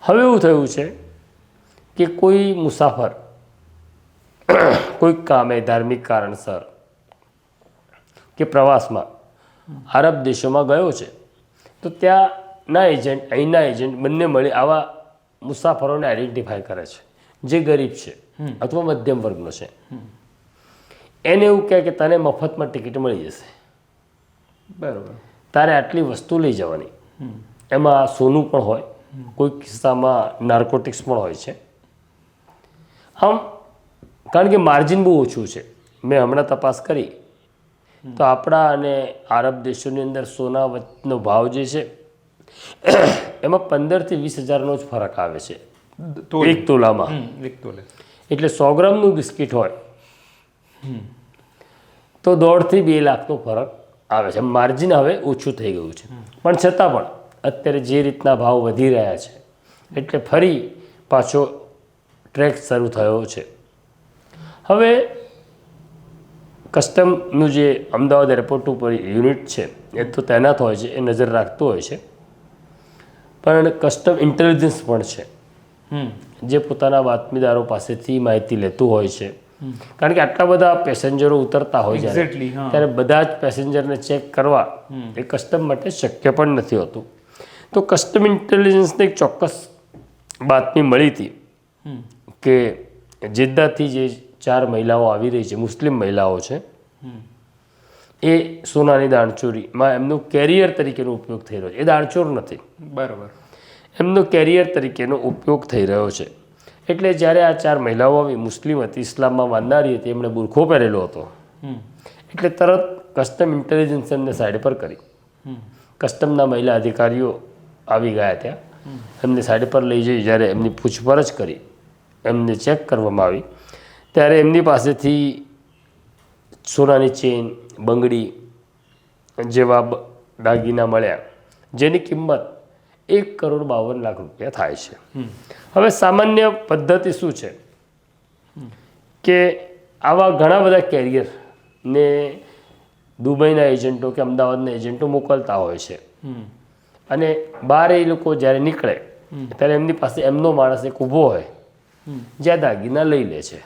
હવે એવું થયું છે કે કોઈ મુસાફર કોઈક કામે ધાર્મિક કારણસર કે પ્રવાસમાં આરબ દેશોમાં ગયો છે, તો ત્યાંના એજન્ટ અહીંના એજન્ટ બંને મળી આવા મુસાફરોને આઈડેન્ટિફાય કરે છે જે ગરીબ છે અથવા મધ્યમ વર્ગનો છે. એને એવું કહે કે તને મફતમાં ટિકિટ મળી જશે, બરાબર, તારે આટલી વસ્તુ લઈ જવાની, એમાં સોનું પણ હોય, કોઈ કિસ્સામાં નાર્કોટિક્સ પણ હોય છે. આમ કારણ કે માર્જિન બહુ ઓછું છે. મેં હમણાં તપાસ કરી તો આપણા અને આરબ દેશોની અંદર સોનાનો ભાવ જે છે એમાં 15,000 થી 20,000નો જ ફરક આવે છે એક તોલામાં. એક તોલે એટલે 100 ગ્રામનું બિસ્કિટ હોય તો 1.5 થી 2 લાખનો ફરક આવે છે. માર્જિન હવે ઓછું થઈ ગયું છે, પણ છતાં પણ અત્યારે જે રીતના ભાવ વધી રહ્યા છે એટલે ફરી પાછો ટ્રેક શરૂ થયો છે. હવે કસ્ટમનું જે અમદાવાદ એરપોર્ટ ઉપર યુનિટ છે એ તો તૈનાત હોય છે, એ નજર રાખતું હોય છે, પણ કસ્ટમ ઇન્ટેલિજન્સ પણ છે જે પોતાના બાતમીદારો પાસેથી માહિતી લેતું હોય છે. કારણ કે આટલા બધા પેસેન્જરો ઉતરતા હોય છે ત્યારે બધા જ પેસેન્જરને ચેક કરવા એ કસ્ટમ માટે શક્ય પણ નથી હોતું. તો કસ્ટમ ઇન્ટેલિજન્સને એક ચોક્કસ બાતમી મળી હતી કે જેદ્દાથી જે 4 મહિલાઓ આવી રહી છે, મુસ્લિમ મહિલાઓ છે, એ સોનાની દાણચોરીમાં એમનો કેરિયર તરીકેનો ઉપયોગ થઈ રહ્યો છે. એ દાણચોર નથી, બરાબર, એમનો કેરિયર તરીકેનો ઉપયોગ થઈ રહ્યો છે. એટલે જ્યારે આ 4 મહિલાઓ આવી, મુસ્લિમ હતી, ઇસ્લામમાં માનનારી હતી, એમણે બુરખો પહેરેલો હતો, એટલે તરત કસ્ટમ ઇન્ટેલિજન્સ એમને સાઈડ પર કરી. કસ્ટમના મહિલા અધિકારીઓ આવી ગયા ત્યાં, એમને સાઈડ પર લઈ જઈ જ્યારે એમની પૂછપરછ કરી, એમને ચેક કરવામાં આવી, ત્યારે એમની પાસેથી સોનાની ચેન, બંગડી જેવા દાગીના મળ્યા જેની કિંમત 1,52,00,000 રૂપિયા થાય છે. હવે સામાન્ય પદ્ધતિ શું છે કે આવા ઘણા બધા કેરિયરને દુબઈના એજન્ટો કે અમદાવાદના એજન્ટો મોકલતા હોય છે અને બહાર એ લોકો જ્યારે નીકળે ત્યારે એમની પાસે એમનો માણસ એક ઊભો હોય જે આ દાગીના લઈ લે છે.